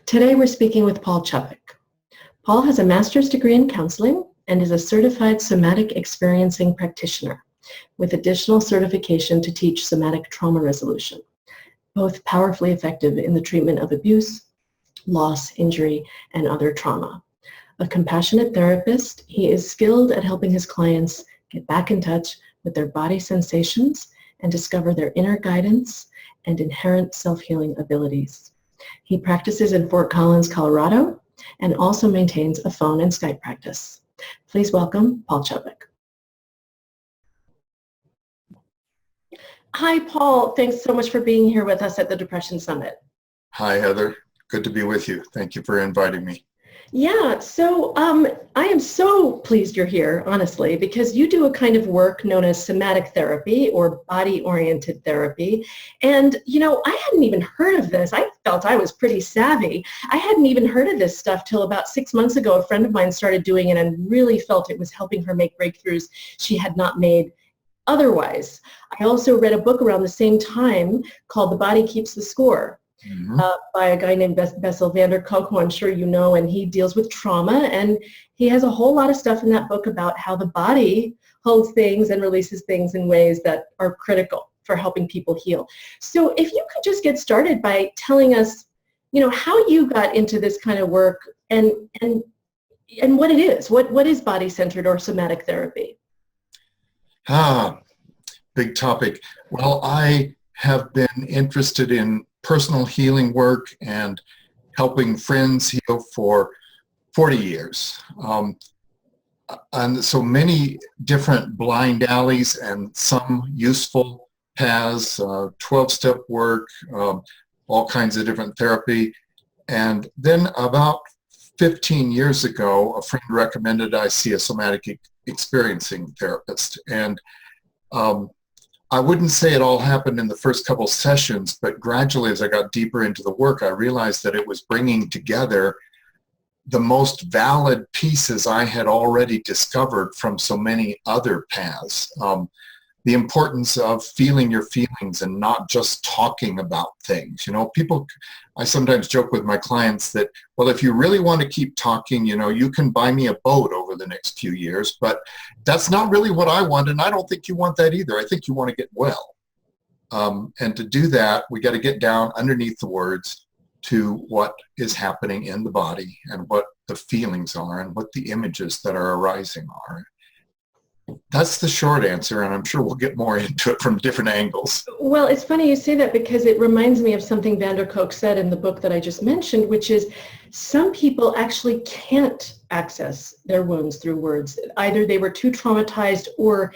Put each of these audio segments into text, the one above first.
Today we're speaking with Paul Chubbuck. Paul has a master's degree in counseling and is a certified somatic experiencing practitioner with additional certification to teach somatic trauma resolution, both powerfully effective in the treatment of abuse, loss, injury, and other trauma. A compassionate therapist, he is skilled at helping his clients get back in touch with their body sensations and discover their inner guidance and inherent self-healing abilities. He practices in Fort Collins, Colorado, and also maintains a phone and Skype practice. Please welcome Paul Chubbuck. Hi, Paul. Thanks so much for being here with us at the Depression Summit. Hi, Heather. Good to be with you. Thank you for inviting me. Yeah, so I am so pleased you're here, honestly, because you do a kind of work known as somatic therapy or body-oriented therapy. And, you know, I hadn't even heard of this. I felt I was pretty savvy. I hadn't even heard of this stuff till about 6 months ago. A friend of mine started doing it and really felt it was helping her make breakthroughs she had not made otherwise. I also read a book around the same time called The Body Keeps the Score. By a guy named Bessel van der Kolk, who I'm sure you know, and he deals with trauma, and he has a whole lot of stuff in that book about how the body holds things and releases things in ways that are critical for helping people heal. So if you could just get started by telling us, you know, how you got into this kind of work and what it is. What is body-centered or somatic therapy? Big topic. Well, I have been interested in personal healing work and helping friends heal for 40 years. And so many different blind alleys and some useful paths, 12-step work, all kinds of different therapy. And then about 15 years ago, a friend recommended I see a somatic experiencing therapist. And I wouldn't say it all happened in the first couple sessions, but gradually as I got deeper into the work, I realized that it was bringing together the most valid pieces I had already discovered from so many other paths. The importance of feeling your feelings and not just talking about things. You know, I sometimes joke with my clients that, well, if you really want to keep talking, you know, you can buy me a boat over the next few years, but that's not really what I want, and I don't think you want that either. I think you want to get well. And to do that, we got to get down underneath the words to what is happening in the body and what the feelings are and what the images that are arising are. That's the short answer, and I'm sure we'll get more into it from different angles. Well, it's funny you say that because it reminds me of something van der Kolk said in the book that I just mentioned, which is some people actually can't access their wounds through words. Either they were too traumatized or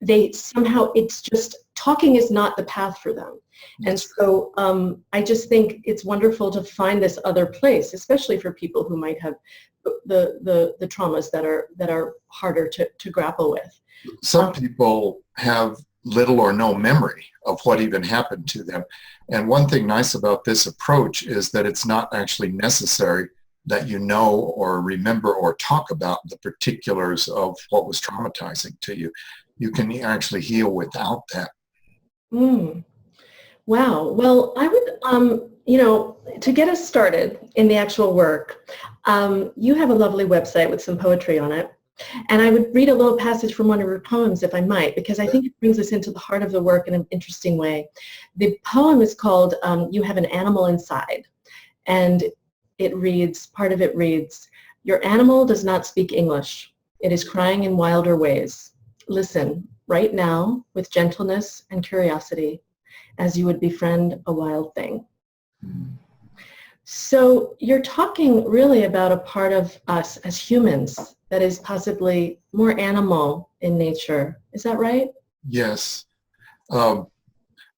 they somehow, it's just, talking is not the path for them. And so I just think it's wonderful to find this other place, especially for people who might have the traumas that are harder to grapple with. Some people have little or no memory of what even happened to them. And one thing nice about this approach is that it's not actually necessary that you know or remember or talk about the particulars of what was traumatizing to you. You can actually heal without that. Wow. Well, I would, you know, to get us started in the actual work, you have a lovely website with some poetry on it. And I would read a little passage from one of your poems, if I might, because I think it brings us into the heart of the work in an interesting way. The poem is called You Have an Animal Inside. And it reads, part of it reads, "Your animal does not speak English. It is crying in wilder ways. Listen, right now, with gentleness and curiosity, as you would befriend a wild thing." So you're talking really about a part of us as humans that is possibly more animal in nature. Is that right? Yes.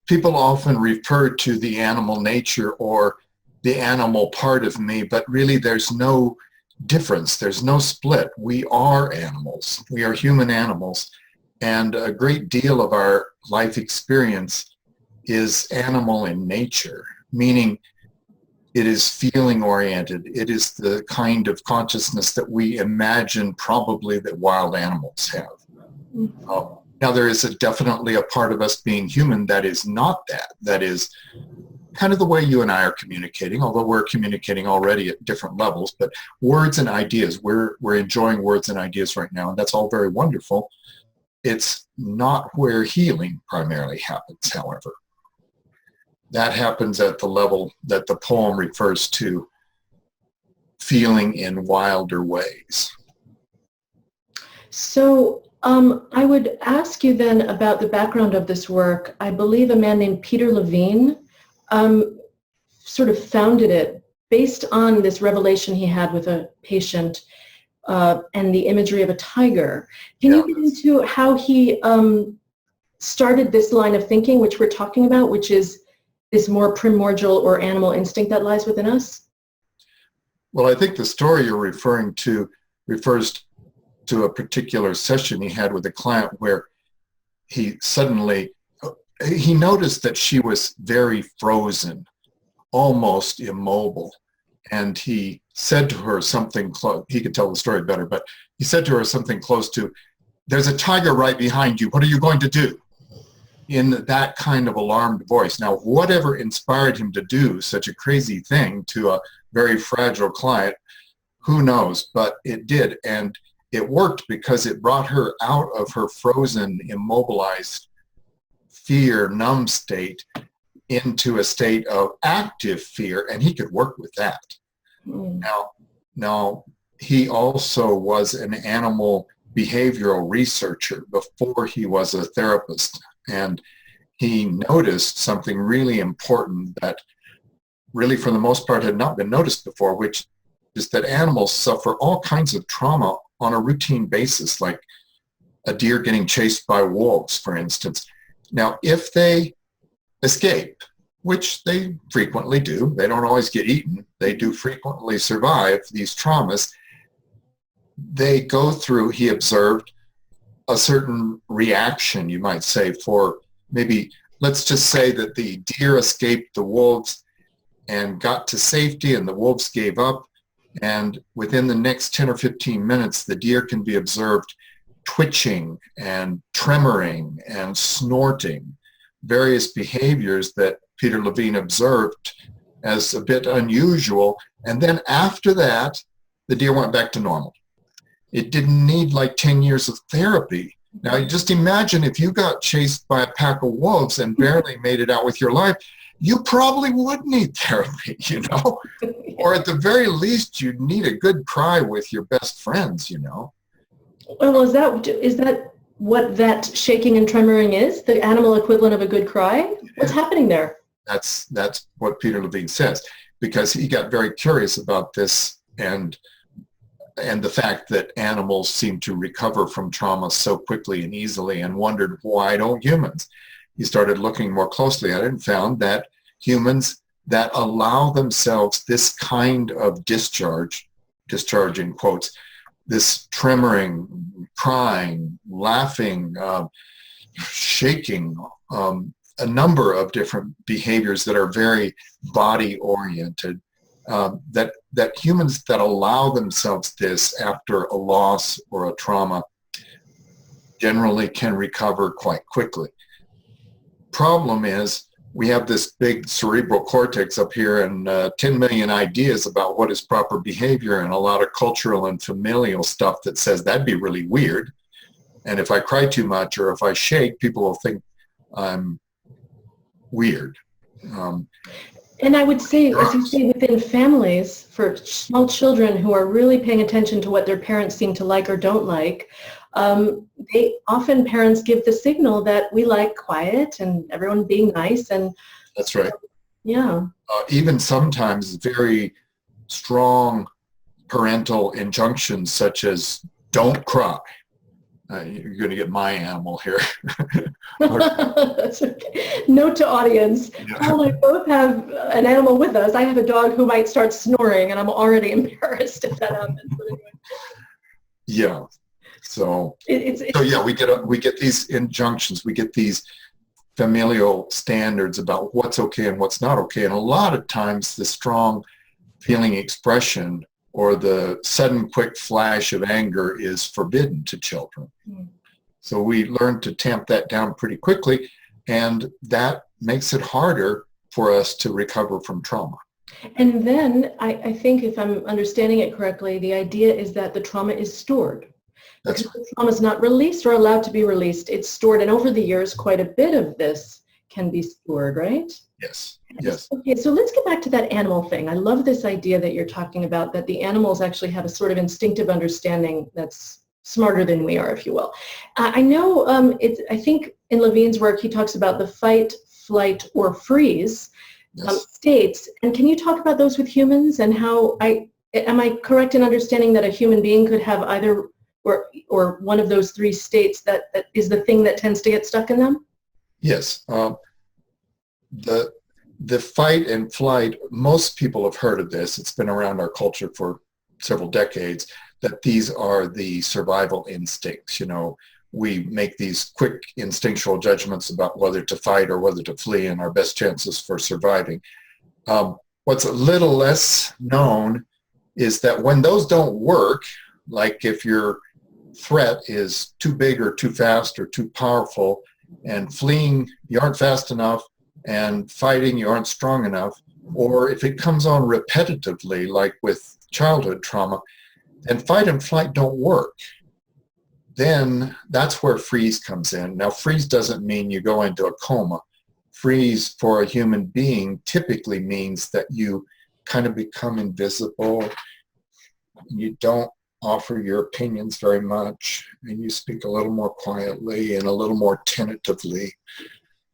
People often refer to the animal nature or the animal part of me, but really there's no difference. There's no split. We are animals. We are human animals. And a great deal of our life experience is animal in nature, meaning it is feeling oriented. It is the kind of consciousness that we imagine probably that wild animals have. Now there is definitely a part of us being human that is not that. That is kind of the way you and I are communicating, although we're communicating already at different levels, but words and ideas, we're enjoying words and ideas right now, and that's all very wonderful. It's not where healing primarily happens, however. That happens at the level that the poem refers to, feeling in wilder ways. So I would ask you then about the background of this work. I believe a man named Peter Levine sort of founded it based on this revelation he had with a patient and the imagery of a tiger. Can you get into how he started this line of thinking, which we're talking about, which is this more primordial or animal instinct that lies within us? Well, I think the story you're referring to refers to a particular session he had with a client where he noticed that she was very frozen, almost immobile. And he said to her something close, he could tell the story better, but he said to her something close to, "There's a tiger right behind you. What are you going to do?" In that kind of alarmed voice. Now, whatever inspired him to do such a crazy thing to a very fragile client, who knows, but it did. And it worked because it brought her out of her frozen, immobilized, fear, numb state into a state of active fear, and he could work with that. Now, he also was an animal behavioral researcher before he was a therapist, and he noticed something really important that really, for the most part, had not been noticed before, which is that animals suffer all kinds of trauma on a routine basis, like a deer getting chased by wolves, for instance. Now, if they escape, which they frequently do, they don't always get eaten, they do frequently survive these traumas, they go through, he observed, a certain reaction, you might say, for maybe, let's just say that the deer escaped the wolves and got to safety and the wolves gave up, and within the next 10 or 15 minutes, the deer can be observed twitching and tremoring and snorting, various behaviors that Peter Levine observed as a bit unusual. And then after that, the deer went back to normal. It didn't need like 10 years of therapy. Now, just imagine if you got chased by a pack of wolves and barely made it out with your life, you probably would need therapy, you know? Or at the very least, you'd need a good cry with your best friends, you know? Well, is that what that shaking and tremoring is? The animal equivalent of a good cry? What's happening there? That's what Peter Levine says, because he got very curious about this and the fact that animals seem to recover from trauma so quickly and easily, and wondered, why don't humans? He started looking more closely at it and found that humans that allow themselves this kind of discharge in quotes, this tremoring, crying, laughing, shaking, a number of different behaviors that are very body-oriented, that humans that allow themselves this after a loss or a trauma generally can recover quite quickly. Problem is, we have this big cerebral cortex up here and 10 million ideas about what is proper behavior, and a lot of cultural and familial stuff that says that'd be really weird. And if I cry too much or if I shake, people will think I'm weird. And I would say, as you say, within families, for small children who are really paying attention to what their parents seem to like or don't like, parents give the signal that we like quiet and everyone being nice. And that's right. Yeah. Even sometimes very strong parental injunctions such as "don't cry." You're going to get my animal here. That's okay. Note to audience, Yeah. Paul and I both have an animal with us. I have a dog who might start snoring, and I'm already embarrassed if that happens. Yeah. So yeah, we get these injunctions, we get these familial standards about what's okay and what's not okay, and a lot of times the strong feeling expression or the sudden quick flash of anger is forbidden to children. So we learn to tamp that down pretty quickly, and that makes it harder for us to recover from trauma. And then I think if I'm understanding it correctly, the idea is that the trauma is stored. That's Because the trauma is not released or allowed to be released. It's stored. And over the years, quite a bit of this can be stored, right? Yes. Yes. Okay, so let's get back to that animal thing. I love this idea that you're talking about, that the animals actually have a sort of instinctive understanding that's smarter than we are, if you will. I know, I think in Levine's work, he talks about the fight, flight, or freeze states. And can you talk about those with humans and how am I correct in understanding that a human being could have either or one of those three states that is the thing that tends to get stuck in them? Yes. The fight and flight, most people have heard of this. It's been around our culture for several decades, that these are the survival instincts. You know, we make these quick instinctual judgments about whether to fight or whether to flee and our best chances for surviving. What's a little less known is that when those don't work, like if your threat is too big or too fast or too powerful, and fleeing, you aren't fast enough, and fighting, you aren't strong enough, or if it comes on repetitively, like with childhood trauma, then fight and flight don't work. Then that's where freeze comes in. Now, freeze doesn't mean you go into a coma. Freeze for a human being typically means that you kind of become invisible. You don't offer your opinions very much, and you speak a little more quietly and a little more tentatively.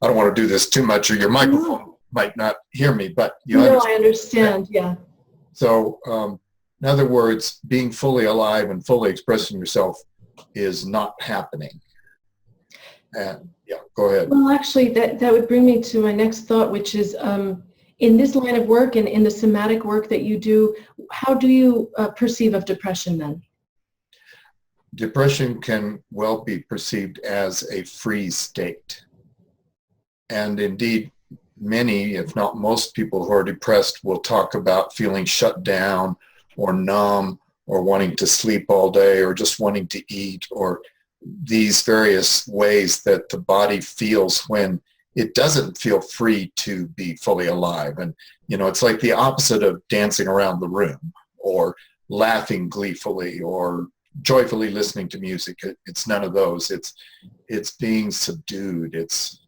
I don't want to do this too much, or your microphone might not hear me, but you understand. I understand, yeah. So, in other words, being fully alive and fully expressing yourself is not happening. And yeah, go ahead. Well, actually, that would bring me to my next thought, which is in this line of work and in the somatic work that you do, how do you perceive of depression then? Depression can well be perceived as a freeze state. And indeed, many, if not most people who are depressed will talk about feeling shut down or numb or wanting to sleep all day or just wanting to eat, or these various ways that the body feels when it doesn't feel free to be fully alive. And, you know, it's like the opposite of dancing around the room or laughing gleefully or joyfully listening to music. It's none of those. It's being subdued. It's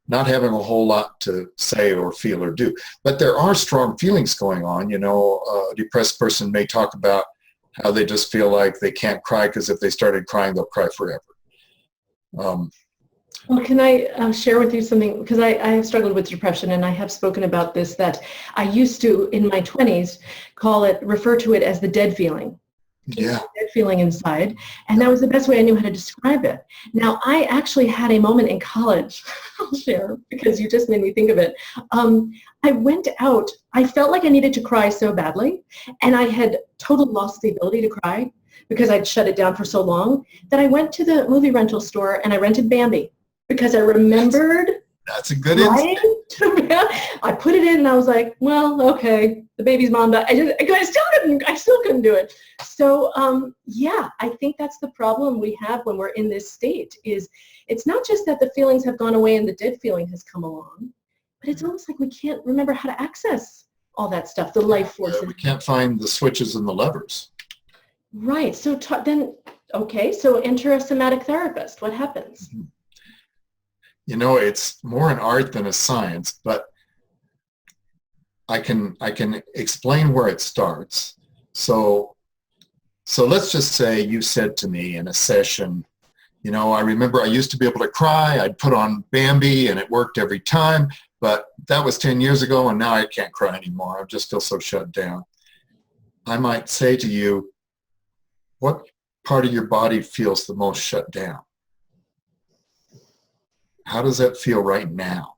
not having a whole lot to say or feel or do. But there are strong feelings going on. You know, a depressed person may talk about how they just feel like they can't cry because if they started crying, they'll cry forever. Well, can I share with you something? Because I have struggled with depression, and I have spoken about this, that I used to, in my 20s, refer to it as the dead feeling. Yeah. Dead feeling inside. And that was the best way I knew how to describe it. Now, I actually had a moment in college, I'll share, because you just made me think of it. I went out, I felt like I needed to cry so badly, and I had totally lost the ability to cry because I'd shut it down for so long, that I went to the movie rental store and I rented Bambi because I remembered. That's a good insight. I put it in and I was like, well, okay, the baby's mom died. I still couldn't do it. So yeah, I think that's the problem we have when we're in this state, is it's not just that the feelings have gone away and the dead feeling has come along, but it's almost like we can't remember how to access all that stuff, the life force. We can't find the switches and the levers. Right. So so enter a somatic therapist. What happens? You know, it's more an art than a science, but I can explain where it starts. So let's just say you said to me in a session, you know, I remember I used to be able to cry. I'd put on Bambi and it worked every time, but that was 10 years ago and now I can't cry anymore. I just feel so shut down. I might say to you, what part of your body feels the most shut down? How does that feel right now?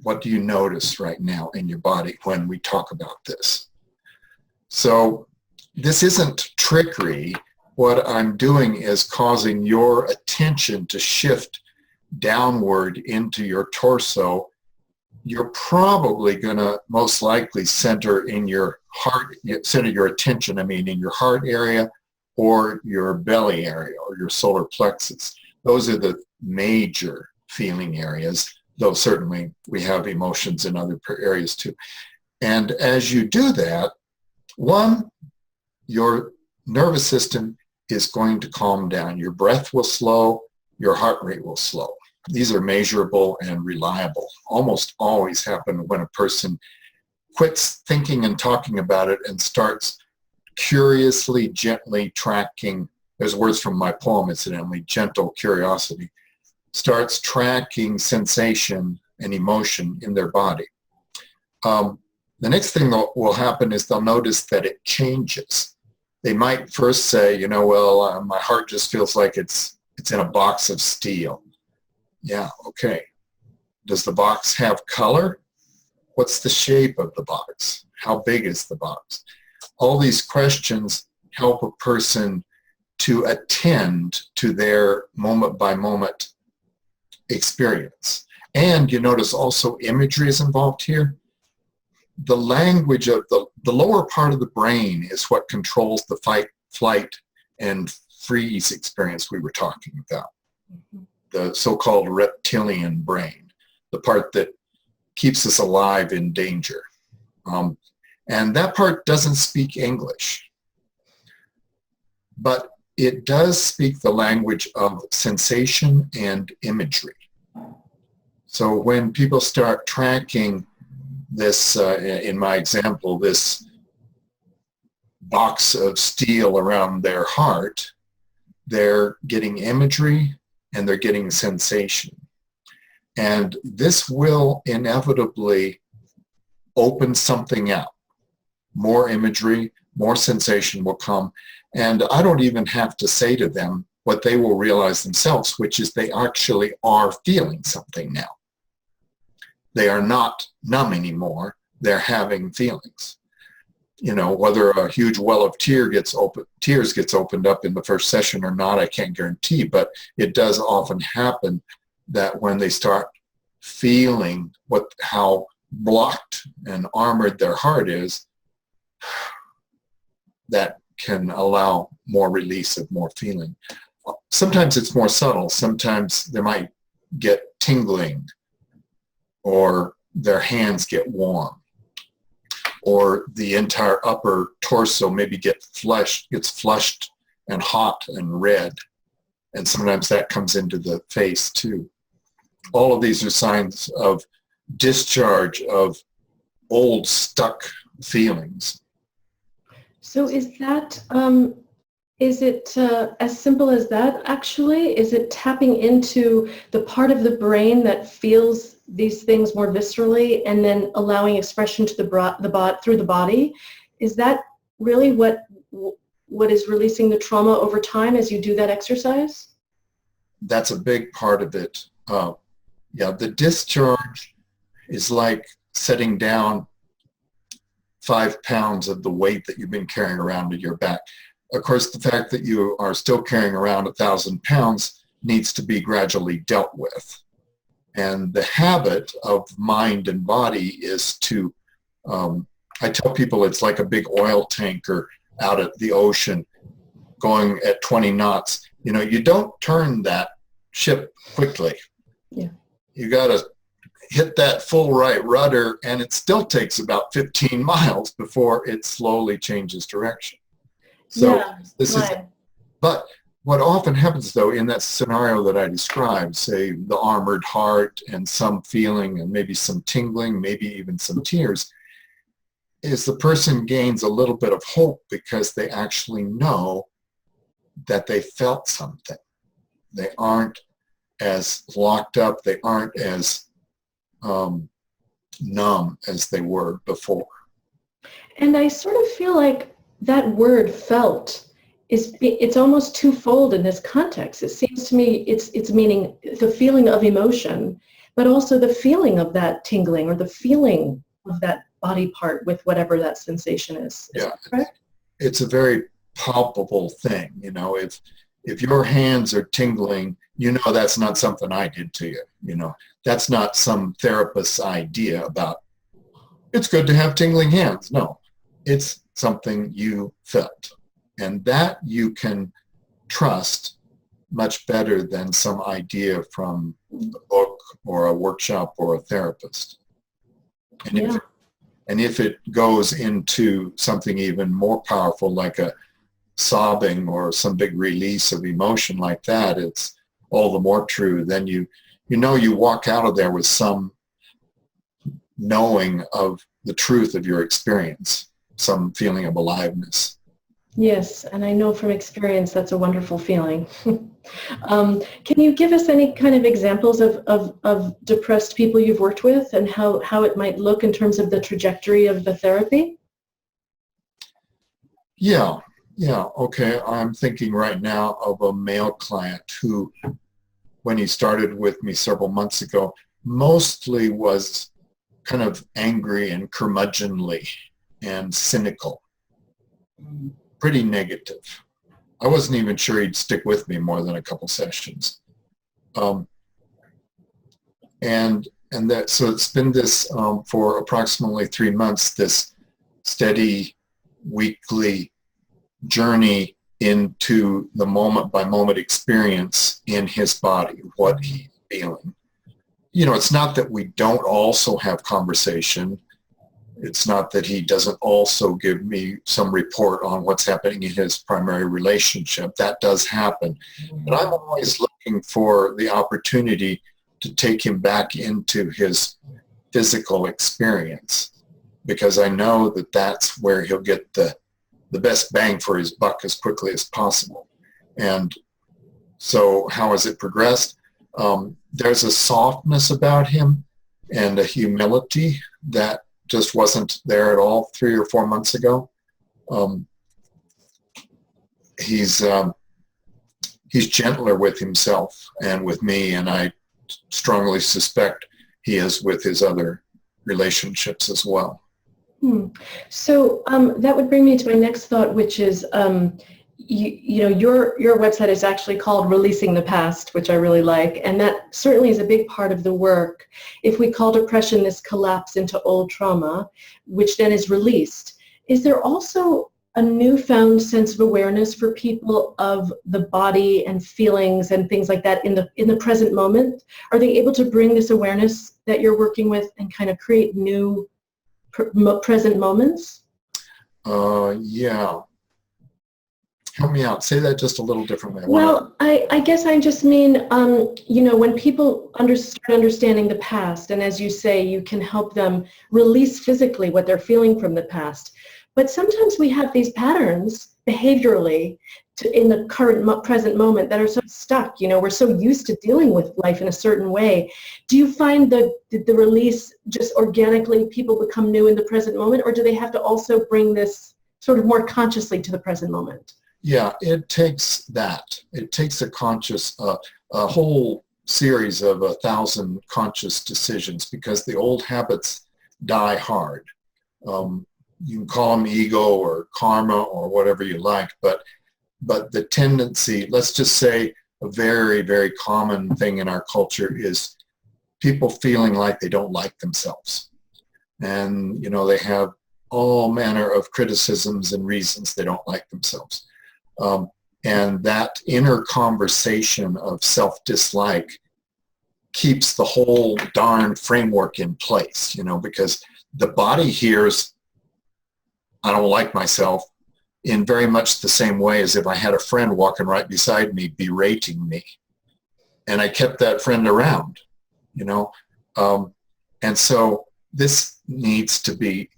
What do you notice right now in your body when we talk about this? So this isn't trickery. What I'm doing is causing your attention to shift downward into your torso. You're probably going to most likely center in your heart, center your attention, in your heart area or your belly area or your solar plexus. Those are the major feeling areas. though certainly we have emotions in other areas too. And as you do that, one, your nervous system is going to calm down. Your breath will slow, your heart rate will slow. These are measurable and reliable. Almost always happen when a person quits thinking and talking about it and starts curiously, gently tracking. There's words from my poem, incidentally, gentle curiosity. Starts tracking sensation and emotion in their body. The next thing that will happen is they'll notice that it changes. They might first say, well, my heart just feels like it's in a box of steel. Yeah, okay. Does the box have color? What's the shape of the box? How big is the box? All these questions help a person to attend to their moment-by-moment experience. And you notice also imagery is involved here. The language of the lower part of the brain is what controls the fight, flight, and freeze experience we were talking about. The so-called reptilian brain, the part that keeps us alive in danger. And that part doesn't speak English, but it does speak the language of sensation and imagery. So when people start tracking this, in my example, this box of steel around their heart, they're getting imagery and they're getting sensation. And this will inevitably open something out. More imagery, more sensation will come. And I don't even have to say to them what they will realize themselves, which is they actually are feeling something now. They are not numb anymore. They're having feelings. Whether a huge well of tears gets opened up in the first session or not, I can't guarantee, but it does often happen that when they start feeling how blocked and armored their heart is, that can allow more release of more feeling. Sometimes it's more subtle. Sometimes they might get tingling, or their hands get warm, or the entire upper torso maybe gets flushed and hot and red. And sometimes that comes into the face too. All of these are signs of discharge of old stuck feelings. So is that, is it as simple as that actually? Is it tapping into the part of the brain that feels these things more viscerally and then allowing expression to through the body? Is that really what is releasing the trauma over time as you do that exercise? That's a big part of it. The discharge is like setting down 5 pounds of the weight that you've been carrying around in your back. Of course, the fact that you are still carrying around 1,000 pounds needs to be gradually dealt with. And the habit of mind and body is to, I tell people it's like a big oil tanker out at the ocean going at 20 knots. You don't turn that ship quickly. Yeah. You got to hit that full right rudder, and it still takes about 15 miles before it slowly changes direction. So but what often happens though in that scenario that I described, say the armored heart and some feeling and maybe some tingling, maybe even some tears, is the person gains a little bit of hope because they actually know that they felt something. They aren't as locked up, they aren't as numb as they were before. And I sort of feel like that word felt it's almost twofold in this context. It seems to me it's meaning the feeling of emotion, but also the feeling of that tingling or the feeling of that body part with whatever that sensation is. Is that correct? It's a very palpable thing. If your hands are tingling, that's not something I did to you. That's not some therapist's idea about it's good to have tingling hands. No, it's something you felt. And that you can trust much better than some idea from a book or a workshop or a therapist. And Yeah. if it goes into something even more powerful, like a sobbing or some big release of emotion like that, it's all the more true. Then you walk out of there with some knowing of the truth of your experience, some feeling of aliveness. Yes, and I know from experience that's a wonderful feeling. Can you give us any kind of examples of depressed people you've worked with and how it might look in terms of the trajectory of the therapy? Yeah, okay. I'm thinking right now of a male client who, when he started with me several months ago, mostly was kind of angry and curmudgeonly and cynical, pretty negative. I wasn't even sure he'd stick with me more than a couple sessions. And that, so it's been this for approximately 3 months, this steady weekly journey into the moment by moment experience in his body, what he's feeling. It's not that we don't also have conversation. It's not that he doesn't also give me some report on what's happening in his primary relationship. That does happen. But I'm always looking for the opportunity to take him back into his physical experience, because I know that that's where he'll get the best bang for his buck as quickly as possible. And so how has it progressed? There's a softness about him and a humility that just wasn't there at all 3 or 4 months ago. He's gentler with himself and with me, and I strongly suspect he is with his other relationships as well. So that would bring me to my next thought, which is, your website is actually called Releasing the Past, which I really like, and that certainly is a big part of the work. If we call depression this collapse into old trauma, which then is released, is there also a newfound sense of awareness for people of the body and feelings and things like that in the present moment? Are they able to bring this awareness that you're working with and kind of create new present moments? Yeah. Help me out. Say that just a little differently. Well, I guess I just mean, when people start understanding the past, and as you say, you can help them release physically what they're feeling from the past. But sometimes we have these patterns behaviorally in the present moment that are so stuck. We're so used to dealing with life in a certain way. Do you find that the release just organically, people become new in the present moment, or do they have to also bring this sort of more consciously to the present moment? Yeah, it takes that. It takes a conscious, a whole series of 1,000 conscious decisions, because the old habits die hard. You can call them ego or karma or whatever you like, but the tendency, let's just say a very, very common thing in our culture is people feeling like they don't like themselves. And, they have all manner of criticisms and reasons they don't like themselves. And that inner conversation of self-dislike keeps the whole darn framework in place, because the body hears, I don't like myself, in very much the same way as if I had a friend walking right beside me berating me. And I kept that friend around, and so this needs to be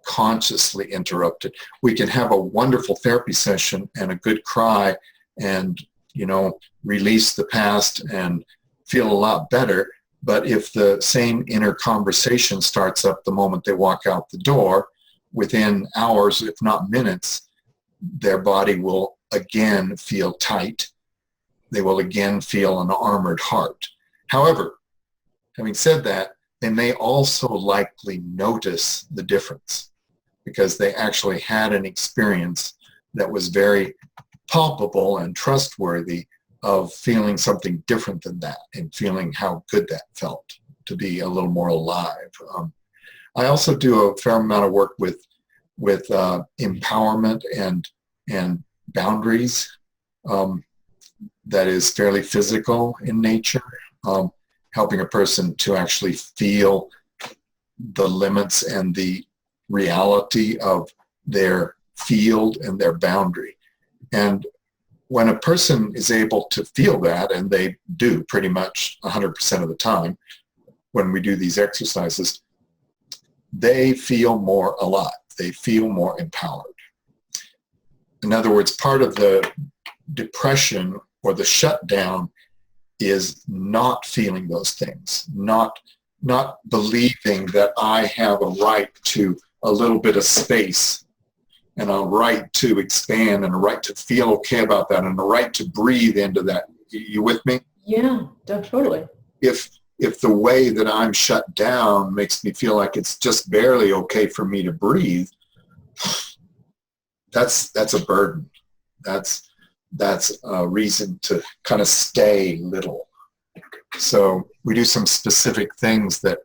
consciously interrupted. We can have a wonderful therapy session and a good cry and, release the past and feel a lot better. But if the same inner conversation starts up the moment they walk out the door, within hours, if not minutes, their body will again feel tight. They will again feel an armored heart. However, having said that, they may also likely notice the difference, because they actually had an experience that was very palpable and trustworthy of feeling something different than that, and feeling how good that felt to be a little more alive. I also do a fair amount of work with empowerment and boundaries. that is fairly physical in nature, helping a person to actually feel the limits and the reality of their field and their boundary. And when a person is able to feel that, and they do pretty much 100% of the time when we do these exercises, they feel more alive. They feel more empowered. In other words, part of the depression or the shutdown is not feeling those things, not believing that I have a right to a little bit of space and a right to expand and a right to feel okay about that and a right to breathe into that. You with me? Yeah, totally. If the way that I'm shut down makes me feel like it's just barely okay for me to breathe, that's a burden. That's a reason to kind of stay little. So we do some specific things that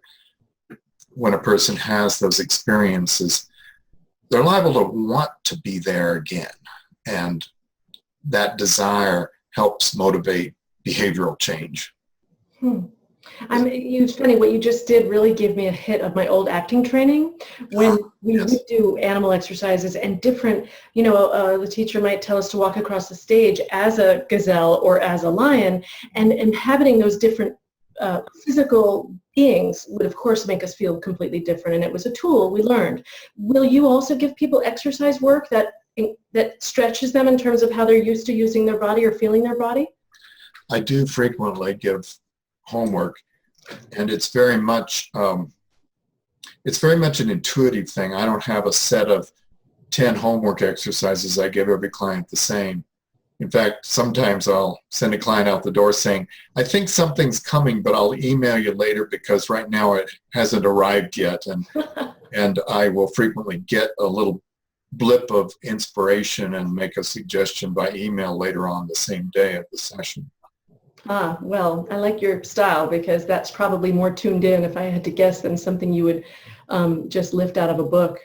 when a person has those experiences, they're liable to want to be there again. And that desire helps motivate behavioral change. It's funny, what you just did really gave me a hit of my old acting training when we would do animal exercises and different, the teacher might tell us to walk across the stage as a gazelle or as a lion, and inhabiting those different physical beings would of course make us feel completely different, and it was a tool we learned. Will you also give people exercise work that stretches them in terms of how they're used to using their body or feeling their body? I do frequently give homework, and it's very much an intuitive thing. I don't have a set of 10 homework exercises. I give every client the same. In fact, sometimes I'll send a client out the door saying, I think something's coming, but I'll email you later because right now it hasn't arrived yet. And I will frequently get a little blip of inspiration and make a suggestion by email later on the same day of the session. Well, I like your style because that's probably more tuned in, if I had to guess, than something you would just lift out of a book.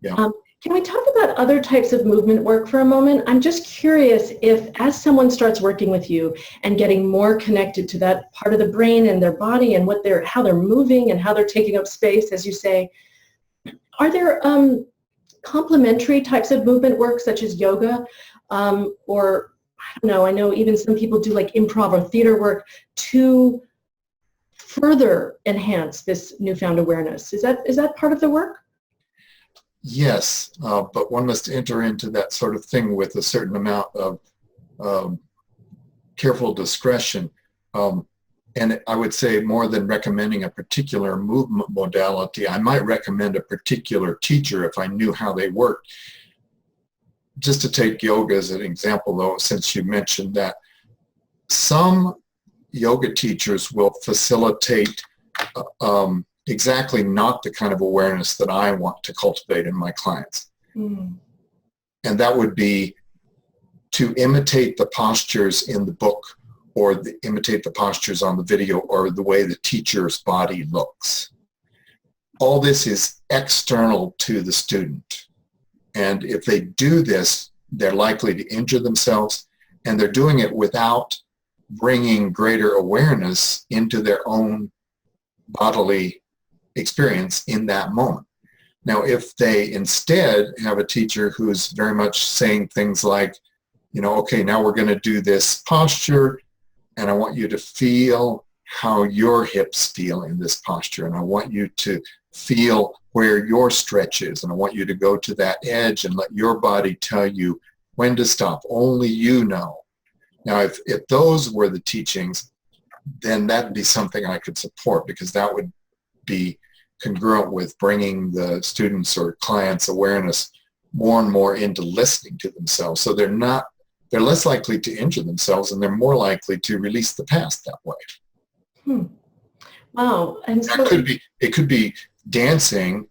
Yeah. Can we talk about other types of movement work for a moment? I'm just curious if, as someone starts working with you and getting more connected to that part of the brain and their body and how they're moving and how they're taking up space, as you say, are there complementary types of movement work such as yoga or I don't know, I know even some people do like improv or theater work to further enhance this newfound awareness. Is that part of the work? Yes, but one must enter into that sort of thing with a certain amount of careful discretion. And I would say more than recommending a particular movement modality, I might recommend a particular teacher if I knew how they worked. Just to take yoga as an example, though, since you mentioned that, some yoga teachers will facilitate exactly not the kind of awareness that I want to cultivate in my clients. And that would be to imitate the postures in the book or imitate the postures on the video or the way the teacher's body looks. All this is external to the student. And if they do this, they're likely to injure themselves, and they're doing it without bringing greater awareness into their own bodily experience in that moment. Now, if they instead have a teacher who's very much saying things like, okay, now we're going to do this posture, and I want you to feel how your hips feel in this posture, and I want you to feel where your stretch is, and I want you to go to that edge and let your body tell you when to stop. Only you know. Now, if those were the teachings, then that'd be something I could support, because that would be congruent with bringing the students or clients' awareness more and more into listening to themselves. So they're less likely to injure themselves, and they're more likely to release the past that way. Wow. And so it could be dancing,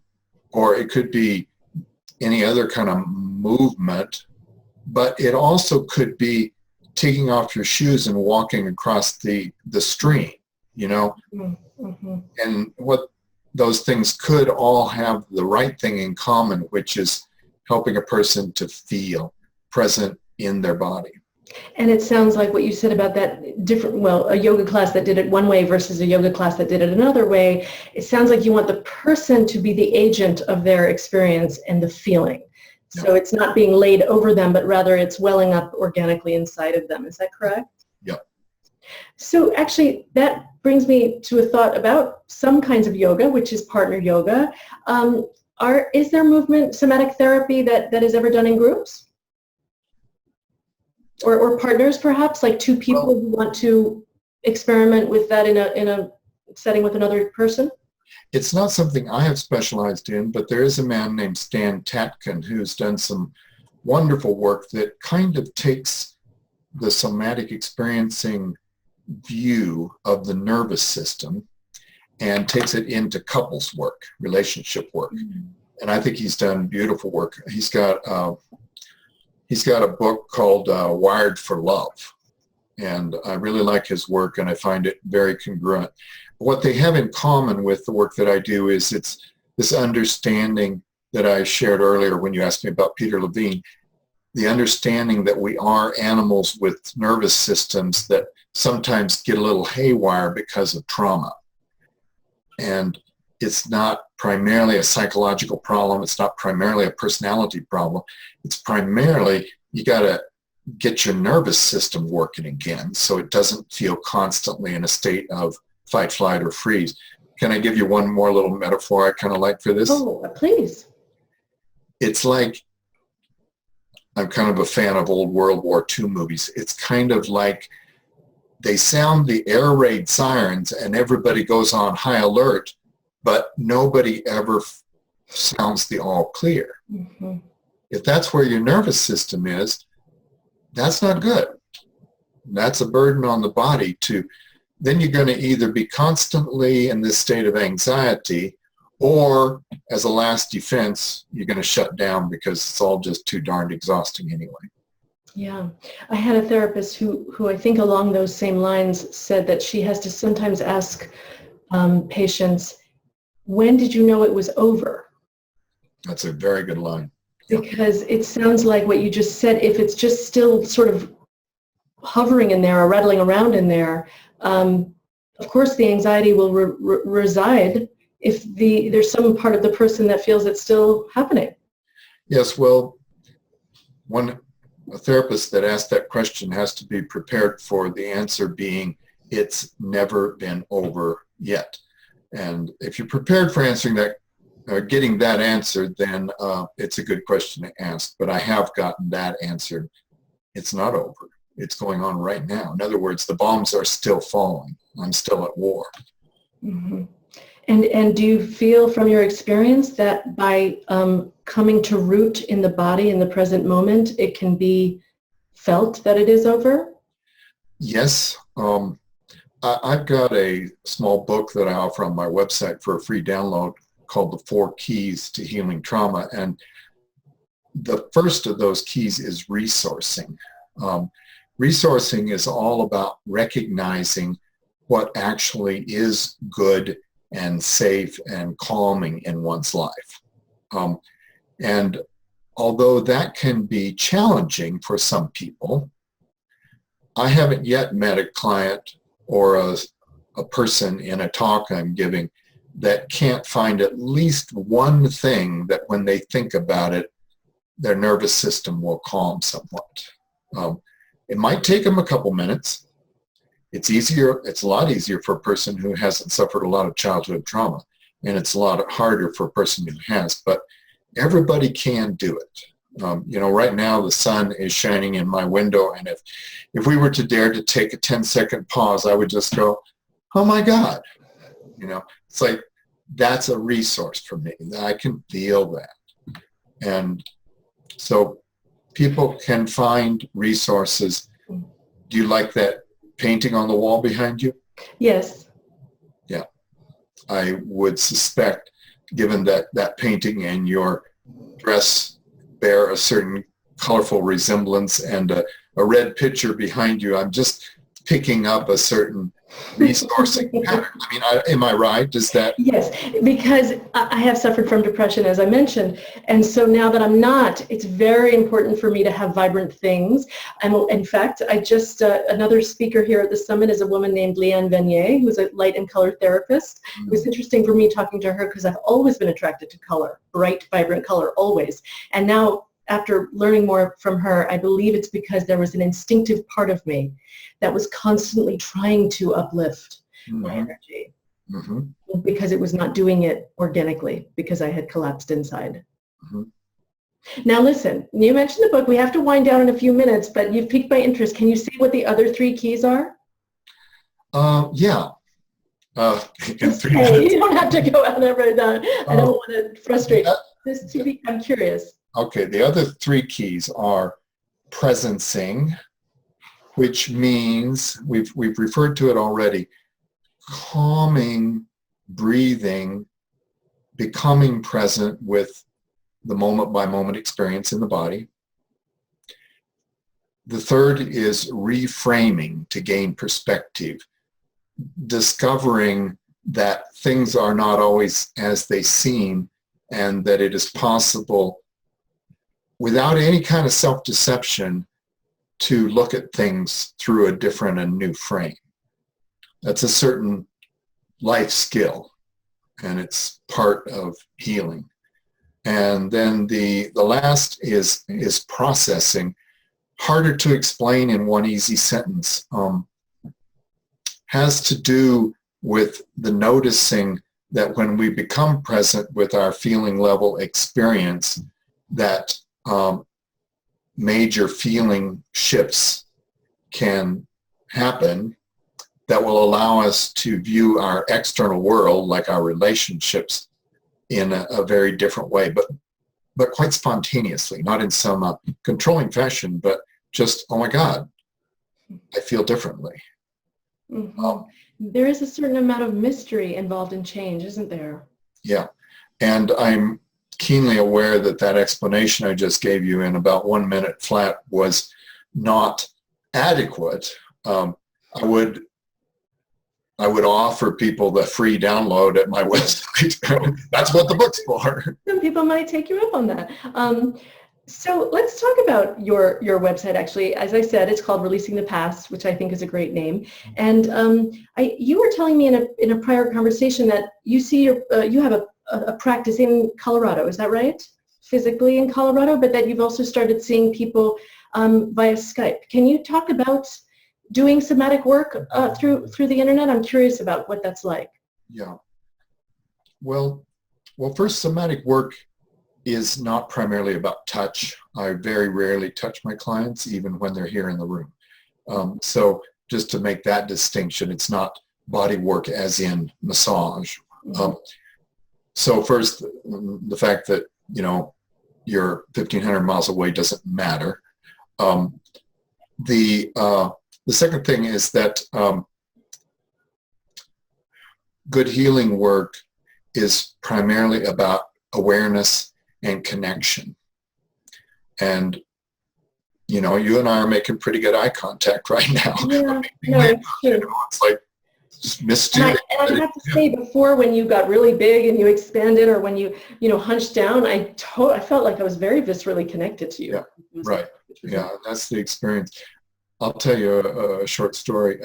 or it could be any other kind of movement, but it also could be taking off your shoes and walking across the stream, and what those things could all have the right thing in common, which is helping a person to feel present in their body. And it sounds like what you said about that different, well, a yoga class that did it one way versus a yoga class that did it another way, it sounds like you want the person to be the agent of their experience and the feeling. Yeah. So it's not being laid over them, but rather it's welling up organically inside of them. Is that correct? Yep. So actually, that brings me to a thought about some kinds of yoga, which is partner yoga. Is there movement somatic therapy that is ever done in groups? Or partners, perhaps, like two people who want to experiment with that in a setting with another person? It's not something I have specialized in, but there is a man named Stan Tatkin who's done some wonderful work that kind of takes the somatic experiencing view of the nervous system and takes it into couples work, relationship work. Mm-hmm. And I think he's done beautiful work. He's got a book called Wired for Love. And I really like his work, and I find it very congruent. What they have in common with the work that I do is it's this understanding that I shared earlier when you asked me about Peter Levine, the understanding that we are animals with nervous systems that sometimes get a little haywire because of trauma. And it's not primarily a psychological problem. It's not primarily a personality problem. It's primarily you got to get your nervous system working again so it doesn't feel constantly in a state of fight, flight, or freeze. Can I give you one more little metaphor I kind of like for this? Oh, please. It's like, I'm kind of a fan of old World War II movies. It's kind of like they sound the air raid sirens and everybody goes on high alert, but nobody ever sounds the all clear. Mm-hmm. If that's where your nervous system is, that's not good. That's a burden on the body then you're going to either be constantly in this state of anxiety, or as a last defense, you're going to shut down because it's all just too darned exhausting anyway. Yeah. I had a therapist who I think along those same lines said that she has to sometimes ask patients, when did you know it was over? That's a very good line. Because it sounds like what you just said, if it's just still sort of hovering in there or rattling around in there, of course the anxiety will reside if there's some part of the person that feels it's still happening. Yes, well, a therapist that asked that question has to be prepared for the answer being, it's never been over yet. And if you're prepared for answering that, getting that answered, then it's a good question to ask. But I have gotten that answered. It's not over. It's going on right now. In other words, the bombs are still falling. I'm still at war. Mm-hmm. And do you feel from your experience that by coming to root in the body in the present moment, it can be felt that it is over? Yes. I've got a small book that I offer on my website for a free download called The 4 Keys to Healing Trauma. And the first of those keys is resourcing. Resourcing is all about recognizing what actually is good and safe and calming in one's life. And although that can be challenging for some people, I haven't yet met a client or a person in a talk I'm giving that can't find at least one thing that when they think about it, their nervous system will calm somewhat. It might take them a couple minutes. It's a lot easier for a person who hasn't suffered a lot of childhood trauma, and it's a lot harder for a person who has, but everybody can do it. Right now the sun is shining in my window, and if we were to dare to take a 10-second pause, I would just go, oh my God. It's like, that's a resource for me. I can feel that. And so people can find resources. Do you like that painting on the wall behind you? Yes. Yeah. I would suspect, given that painting and your dress bear a certain colorful resemblance and a red picture behind you, I'm just picking up a certain resourcing pattern. I mean, am I right? Is that? Yes, because I have suffered from depression, as I mentioned. And so now that I'm not, it's very important for me to have vibrant things. In fact, I just, another speaker here at the summit is a woman named Leanne Vanier, who's a light and color therapist. It was interesting for me talking to her because I've always been attracted to color, bright, vibrant color, always. And now, after learning more from her, I believe it's because there was an instinctive part of me that was constantly trying to uplift my energy. Because it was not doing it organically, because I had collapsed inside. Now listen, you mentioned the book. We have to wind down in a few minutes, but you've piqued my interest. Can you say what the other 3 keys are? Yeah. Hey, you don't have to go out there right now. I don't want to frustrate you. I'm curious. Okay, the other 3 keys are presencing, which means, we've referred to it already, calming, breathing, becoming present with the moment-by-moment experience in the body. The third is reframing to gain perspective, discovering that things are not always as they seem, and that it is possible, without any kind of self-deception, to look at things through a different and new frame. That's a certain life skill, and it's part of healing. And then the last is processing. Harder to explain in one easy sentence. Has to do with the noticing that when we become present with our feeling level experience, that major feeling shifts can happen that will allow us to view our external world, like our relationships, in a very different way, but quite spontaneously, not in some controlling fashion, but just, oh my God, I feel differently. There is a certain amount of mystery involved in change, isn't there? Yeah, and I'm keenly aware that that explanation I just gave you in about 1 minute flat was not adequate. I would offer people the free download at my website. That's what the book's for. Some people might take you up on that. So let's talk about your website. Actually, as I said, it's called Releasing the Past, which I think is a great name. And you were telling me in a prior conversation that you see you have a practice in Colorado. Is that right? Physically in Colorado, but that you've also started seeing people via Skype. Can you talk about doing somatic work through the internet? I'm curious about what that's like. Yeah. Well, first, somatic work is not primarily about touch. I very rarely touch my clients, even when they're here in the room. So just to make that distinction, it's not body work as in massage. So first, the fact that, you're 1,500 miles away doesn't matter. The second thing is that good healing work is primarily about awareness and connection. And, you and I are making pretty good eye contact right now. Yeah, no, it's true. It's like just mysterious. And I have to say, before, when you got really big and you expanded, or when you hunched down, I felt like I was very viscerally connected to you. Yeah, right. Yeah, that's the experience. I'll tell you a short story.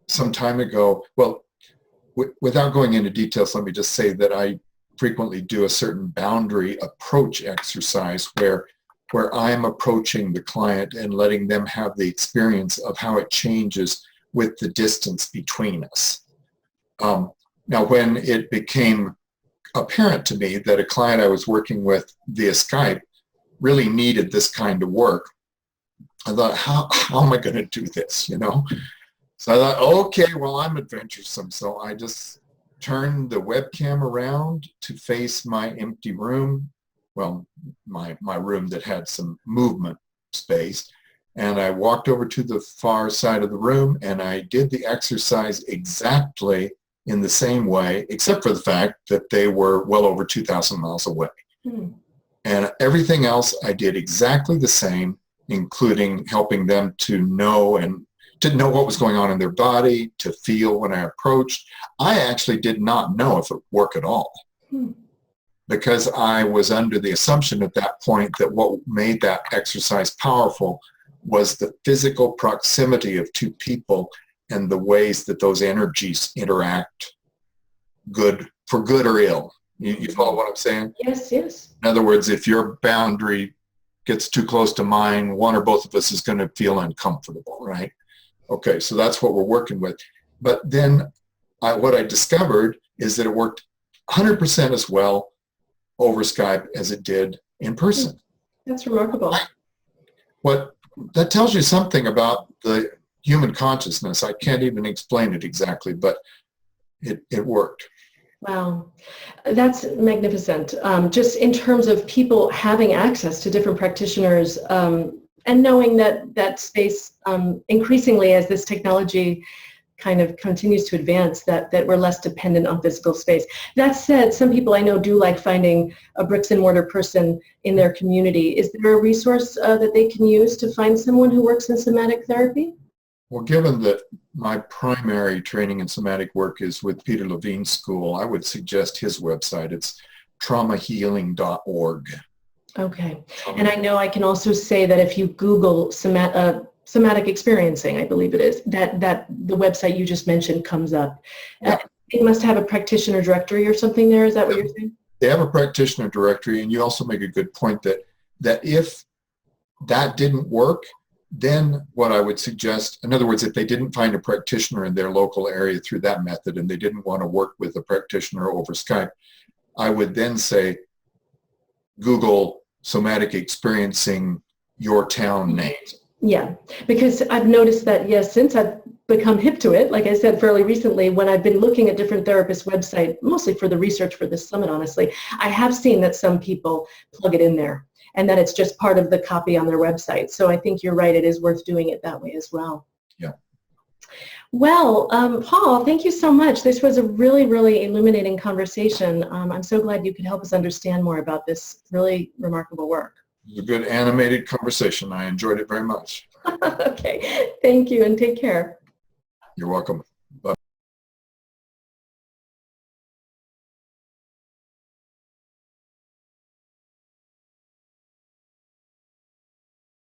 Some time ago, without going into details, let me just say that I frequently do a certain boundary approach exercise where I'm approaching the client and letting them have the experience of how it changes with the distance between us. Now, when it became apparent to me that a client I was working with via Skype really needed this kind of work, I thought, how am I going to do this, So I thought, okay, well, I'm adventuresome. So I just turned the webcam around to face my empty room, my room that had some movement space. And I walked over to the far side of the room, and I did the exercise exactly in the same way, except for the fact that they were well over 2,000 miles away. And everything else I did exactly the same, including helping them to know and to know what was going on in their body, to feel when I approached. I actually did not know if it would work at all. Because I was under the assumption at that point that what made that exercise powerful was the physical proximity of two people and the ways that those energies interact, for good or ill. You follow what I'm saying? Yes, yes. In other words, if your boundary gets too close to mine, one or both of us is going to feel uncomfortable, right? Okay, so that's what we're working with. But then what I discovered is that it worked 100% as well over Skype as it did in person. That's remarkable. That tells you something about the human consciousness. I can't even explain it exactly, but it worked. Wow, that's magnificent. Just in terms of people having access to different practitioners and knowing that space increasingly as this technology kind of continues to advance, that we're less dependent on physical space. That said, some people I know do like finding a bricks and mortar person in their community. Is there a resource that they can use to find someone who works in somatic therapy? Well, given that my primary training in somatic work is with Peter Levine's school, I would suggest his website. It's traumahealing.org. Okay. And I know I can also say that if you Google somatic experiencing, I believe it is, that the website you just mentioned comes up. Yeah. It must have a practitioner directory or something there. Is that what you're saying? They have a practitioner directory, and you also make a good point that if that didn't work, then what I would suggest, in other words, if they didn't find a practitioner in their local area through that method and they didn't want to work with a practitioner over Skype, I would then say, Google somatic experiencing your town name. Yeah, because I've noticed that, yes, since I've become hip to it, like I said, fairly recently, when I've been looking at different therapists' websites, mostly for the research for this summit, honestly, I have seen that some people plug it in there and that it's just part of the copy on their website. So I think you're right, it is worth doing it that way as well. Yeah. Well, Paul, thank you so much. This was a really, really illuminating conversation. I'm so glad you could help us understand more about this really remarkable work. It was a good animated conversation. I enjoyed it very much. Okay, thank you and take care. You're welcome. Bye.